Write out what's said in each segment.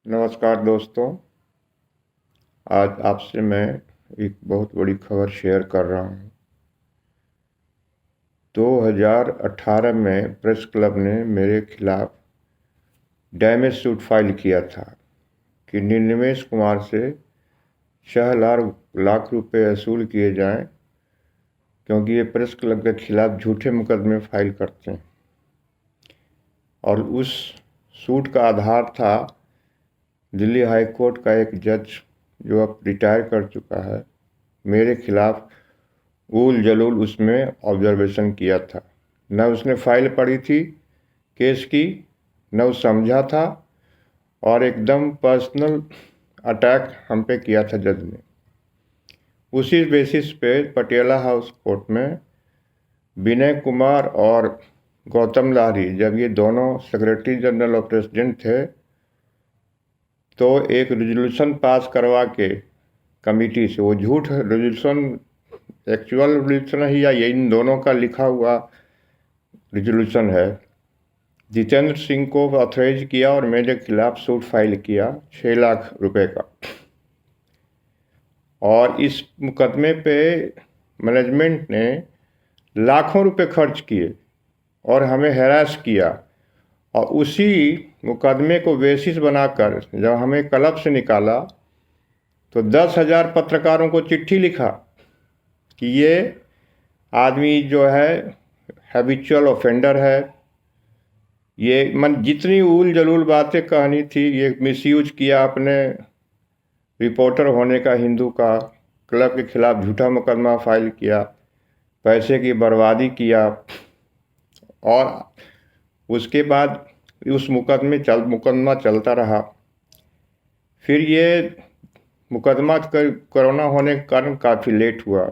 नमस्कार दोस्तों। आज आपसे मैं एक बहुत बड़ी खबर शेयर कर रहा हूँ। 2018 में प्रेस क्लब ने मेरे खिलाफ डैमेज सूट फाइल किया था कि निर्निमेष कुमार से 6 लाख रुपए वसूल किए जाएं, क्योंकि ये प्रेस क्लब के खिलाफ झूठे मुकदमे फाइल करते हैं। और उस सूट का आधार था दिल्ली हाई कोर्ट का एक जज जो अब रिटायर कर चुका है, मेरे खिलाफ ऊल जलूल उसमें ऑब्जर्वेशन किया था। न उसने फाइल पढ़ी थी केस की, न उस समझा था, और एकदम पर्सनल अटैक हम पे किया था जज ने। उसी बेसिस पे पटियाला हाउस कोर्ट में विनय कुमार और गौतम लाहिरी, जब ये दोनों सेक्रेटरी जनरल और प्रेसिडेंट थे, तो एक रेजोल्यूशन पास करवा के कमेटी से, वो झूठ रेजोल्यूशन एक्चुअल रेजोल्यूशन है या ये इन दोनों का लिखा हुआ रेजोल्यूशन है, जितेंद्र सिंह को ऑथराइज किया और मेरे खिलाफ सूट फाइल किया 6 लाख रुपए का। और इस मुकदमे पे मैनेजमेंट ने लाखों रुपए खर्च किए और हमें हैरास किया। और उसी मुकदमे को बेसिस बनाकर जब हमें क्लब से निकाला तो 10,000 पत्रकारों को चिट्ठी लिखा कि ये आदमी जो है हैबिचुअल ऑफेंडर है, ये जितनी ऊल जलूल बातें कहनी थी, ये मिसयूज किया अपने रिपोर्टर होने का हिंदू का, क्लब के खिलाफ झूठा मुकदमा फाइल किया, पैसे की बर्बादी किया। और उसके बाद उस मुकदमा चलता रहा। फिर ये मुकदमा कोरोना होने के कारण काफ़ी लेट हुआ।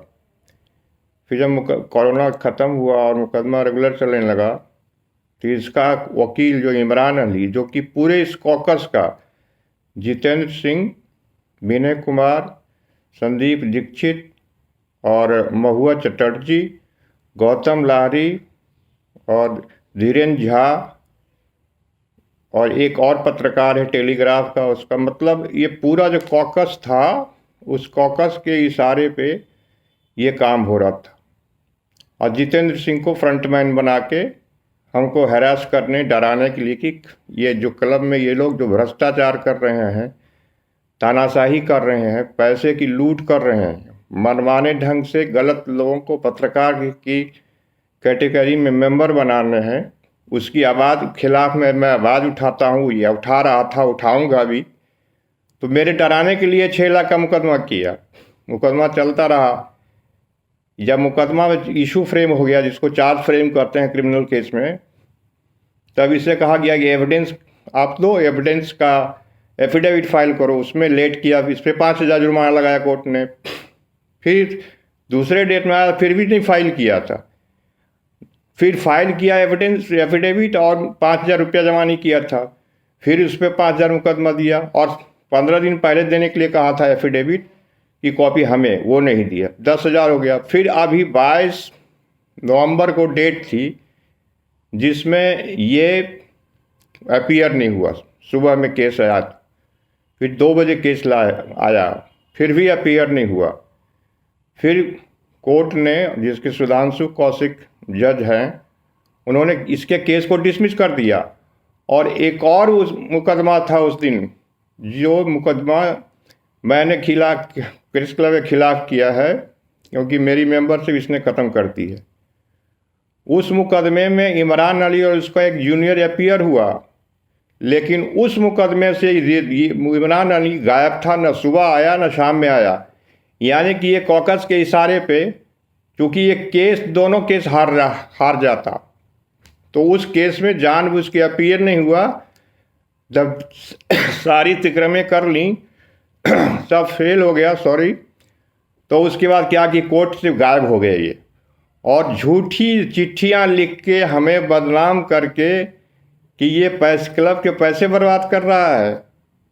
फिर जब कोरोना ख़त्म हुआ और मुकदमा रेगुलर चलने लगा, तो इसका वकील जो इमरान अली, जो कि पूरे इस कॉकस का जितेंद्र सिंह, विनय कुमार, संदीप दीक्षित और महुआ चटर्जी, गौतम लाहिरी और धीरेन्द्र झा और एक और पत्रकार है टेलीग्राफ का, उसका मतलब ये पूरा जो कॉकस था, उस कॉकस के इशारे पे ये काम हो रहा था। और जितेंद्र सिंह को फ्रंटमैन बना के हमको हैरास करने, डराने के लिए कि ये जो क्लब में ये लोग जो भ्रष्टाचार कर रहे हैं, तानाशाही कर रहे हैं, पैसे की लूट कर रहे हैं, मनमाने ढंग से गलत लोगों को पत्रकार की कैटेगरी में मेंबर बनाने हैं, उसकी आवाज़ खिलाफ में मैं आवाज़ उठाता हूँ, या उठा रहा था, उठाऊंगा भी। तो मेरे डराने के लिए 6 लाख का मुकदमा किया। मुकदमा चलता रहा। जब मुकदमा में इशू फ्रेम हो गया, जिसको चार्ज फ्रेम करते हैं क्रिमिनल केस में, तब इसे कहा गया कि एविडेंस आप दो, एविडेंस का एफिडेविट फाइल करो। उसमें लेट किया, इस पर 5,000 जुर्माना लगाया कोर्ट ने। फिर दूसरे डेट में आया, फिर भी नहीं फाइल किया था। फिर फाइल किया एविडेंस एफिडेविट और 5,000 रुपया जमा नहीं किया था। फिर उस पर 5,000 मुकदमा दिया और 15 दिन पहले देने के लिए कहा था एफिडेविट की कॉपी, हमें वो नहीं दिया, 10,000 हो गया। फिर अभी 22 नवंबर को डेट थी जिसमें ये अपीयर नहीं हुआ। सुबह में केस आया, फिर 2 बजे केस आया, फिर भी अपीयर नहीं हुआ। फिर कोर्ट ने, जिसके सुधांशु कौशिक जज हैं, उन्होंने इसके केस को डिसमिस कर दिया। और एक और उस मुकदमा था उस दिन, जो मुकदमा मैंने प्रेस क्लब के खिलाफ किया है, क्योंकि मेरी मेंबरशिप इसने ख़त्म कर दी है। उस मुकदमे में इमरान अली और उसका एक जूनियर अपीयर हुआ, लेकिन उस मुकदमे से इमरान अली गायब था, न सुबह आया न शाम में आया। यानी कि ये कॉकस के इशारे पे, क्योंकि ये केस, दोनों केस हार जाता, तो उस केस में जानबूझ के अपीयर नहीं हुआ। जब सारी तिक्रमें कर ली, सब फेल हो गया, सॉरी, तो उसके बाद क्या कि कोर्ट से गायब हो गए ये, और झूठी चिट्ठियां लिख के हमें बदनाम करके कि ये क्लब के पैसे बर्बाद कर रहा है।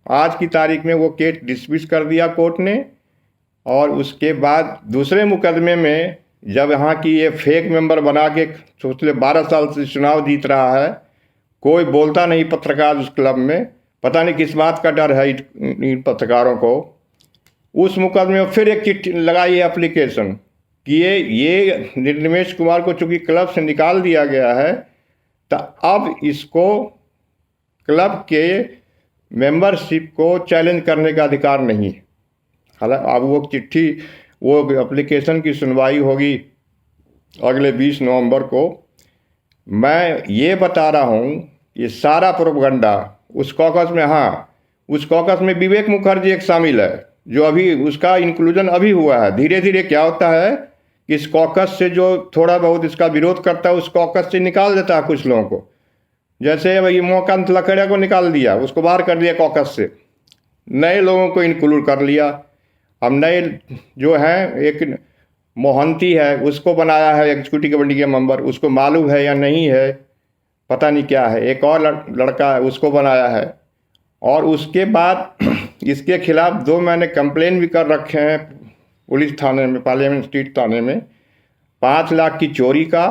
आज की तारीख में वो केस डिसमिस कर दिया कोर्ट ने। और उसके बाद दूसरे मुकदमे में, जब यहाँ की ये फेक मेंबर बना के पिछले 12 साल से चुनाव जीत रहा है, कोई बोलता नहीं पत्रकार उस क्लब में, पता नहीं किस बात का डर है इन पत्रकारों को। उस मुकदमे में फिर एक चिट्ठी लगाई है एप्लीकेशन कि ये निर्निमेश कुमार को चूंकि क्लब से निकाल दिया गया है, तो अब इसको क्लब के मेंबरशिप को चैलेंज करने का अधिकार नहीं है। हालांकि अब वो एप्लीकेशन की सुनवाई होगी अगले 20 नवंबर को। मैं ये बता रहा हूँ ये सारा प्रोपगंडा उस कॉकस में, हाँ उस कॉकस में विवेक मुखर्जी एक शामिल है, जो अभी उसका इंक्लूजन अभी हुआ है। धीरे धीरे क्या होता है कि इस कॉकस से जो थोड़ा बहुत इसका विरोध करता है उस कॉकस से निकाल देता है कुछ लोगों को। जैसे भाई उमाकांत लकड़िया को निकाल दिया, उसको बाहर कर दिया कॉकस से, नए लोगों को इंक्लूड कर लिया। अब नए जो हैं, एक मोहंती है उसको बनाया है एग्जीक्यूटिव कमेटी के मेंबर, उसको मालूम है या नहीं है पता नहीं क्या है। एक और लड़का है उसको बनाया है। और उसके बाद इसके खिलाफ 2 मैंने कंप्लेन भी कर रखे हैं पुलिस थाने में, पार्लियामेंट स्ट्रीट थाने में। 5 लाख की चोरी का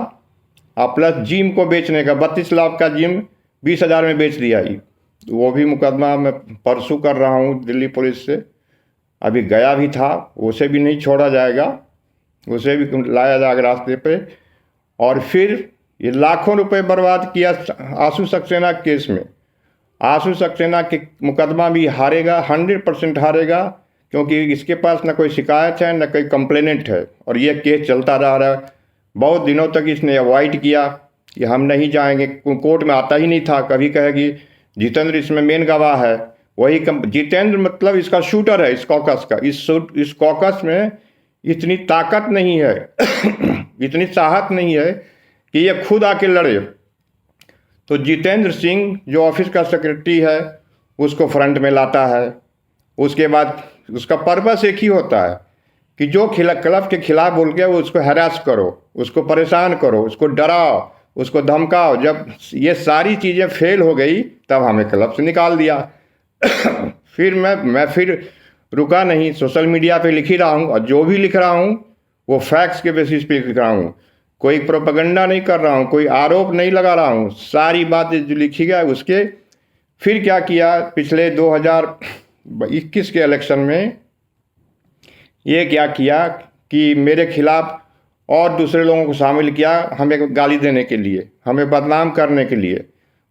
और प्लस जिम को बेचने का, 32 लाख का जिम 20,000 में बेच दिया ही। वो भी मुकदमा मैं परसों कर रहा हूँ दिल्ली पुलिस से, अभी गया भी था, उसे भी नहीं छोड़ा जाएगा, उसे भी लाया जाएगा रास्ते पे। और फिर ये लाखों रुपए बर्बाद किया आशु सक्सेना केस में। आशु सक्सेना के मुकदमा भी हारेगा, 100% हारेगा, क्योंकि इसके पास न कोई शिकायत है न कोई कंप्लेनेंट है, और ये केस चलता रह रहा है। बहुत दिनों तक इसने अवॉइड किया कि हम नहीं जाएंगे, कोर्ट में आता ही नहीं था। कभी कहेगी जितेंद्र इसमें मेन गवाह है, वही जितेंद्र मतलब इसका शूटर है इस कॉकस का। इस कॉकस में इतनी ताकत नहीं है इतनी साहस नहीं है कि ये खुद आके लड़े। तो जितेंद्र सिंह जो ऑफिस का सेक्रेटरी है उसको फ्रंट में लाता है। उसके बाद उसका पर्पस एक ही होता है कि जो क्लब के खिलाफ बोल के उसको हैरास करो, उसको परेशान करो, उसको डराओ, उसको धमकाओ। जब ये सारी चीज़ें फेल हो गई तब हमें क्लब से निकाल दिया। फिर मैं फिर रुका नहीं, सोशल मीडिया पे लिख ही रहा हूँ, और जो भी लिख रहा हूँ वो फैक्ट्स के बेसिस पे लिख रहा हूँ। कोई प्रोपेगेंडा नहीं कर रहा हूँ, कोई आरोप नहीं लगा रहा हूँ। सारी बातें जो लिखी गई उसके फिर क्या किया, पिछले 2021 के इलेक्शन में ये क्या किया कि मेरे खिलाफ और दूसरे लोगों को शामिल किया, हमें गाली देने के लिए, हमें बदनाम करने के लिए।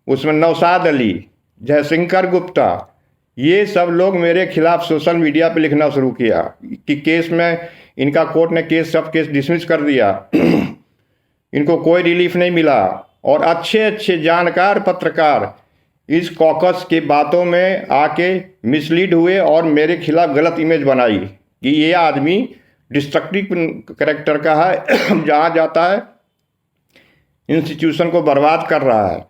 उसमें नौशाद अली, जयशंकर गुप्ता, ये सब लोग मेरे खिलाफ सोशल मीडिया पे लिखना शुरू किया कि केस में इनका कोर्ट ने सब केस डिसमिस कर दिया इनको कोई रिलीफ नहीं मिला। और अच्छे अच्छे जानकार पत्रकार इस कॉकस की बातों में आके मिसलीड हुए और मेरे खिलाफ गलत इमेज बनाई कि ये आदमी डिस्ट्रक्टिव कैरेक्टर का है, जहाँ जाता है इंस्टीट्यूशन को बर्बाद कर रहा है।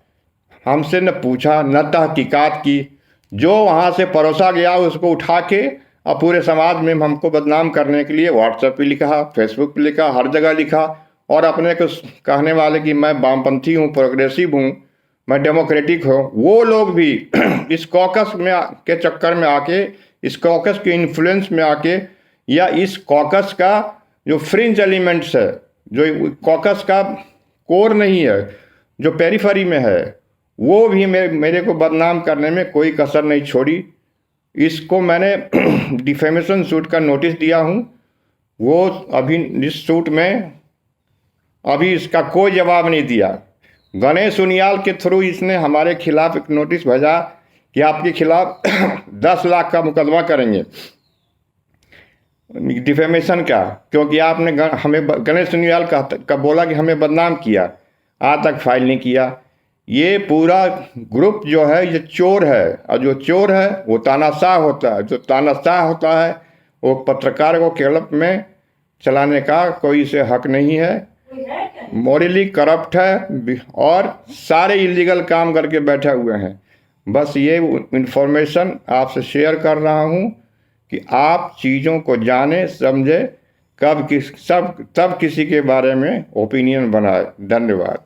हमसे न पूछा न तहकीकात की, जो वहाँ से परोसा गया उसको उठा के और पूरे समाज में हमको बदनाम करने के लिए व्हाट्सएप पे लिखा, फेसबुक पे लिखा, हर जगह लिखा। और अपने को कहने वाले कि मैं वामपंथी हूँ, प्रोग्रेसिव हूँ, मैं डेमोक्रेटिक हूँ, वो लोग भी इस कॉकस में के चक्कर में आके, इस कॉकस के इन्फ्लुएंस में आके, या इस कॉकस का जो फ्रिंज एलिमेंट्स है, जो कॉकस का कोर नहीं है, जो पेरिफेरी में है, वो भी मेरे को बदनाम करने में कोई कसर नहीं छोड़ी। इसको मैंने डिफेमेशन सूट का नोटिस दिया हूँ। वो अभी इस सूट में अभी इसका कोई जवाब नहीं दिया। गणेश उनियाल के थ्रू इसने हमारे खिलाफ एक नोटिस भेजा कि आपके खिलाफ 10 लाख का मुकदमा करेंगे डिफेमेशन का, क्योंकि आपने हमें गणेश उनियाल का बोला कि हमें बदनाम किया। आज तक फाइल नहीं किया। ये पूरा ग्रुप जो है ये चोर है, और जो चोर है वो तानाशाह होता है। जो तानाशाह होता है वो पत्रकार को क्लब में चलाने का कोई इसे हक नहीं है, मॉरली करप्ट है और सारे इलीगल काम करके बैठे हुए हैं। बस ये इन्फॉर्मेशन आपसे शेयर कर रहा हूँ कि आप चीज़ों को जाने समझे, तब किसी के बारे में ओपिनियन बनाए। धन्यवाद।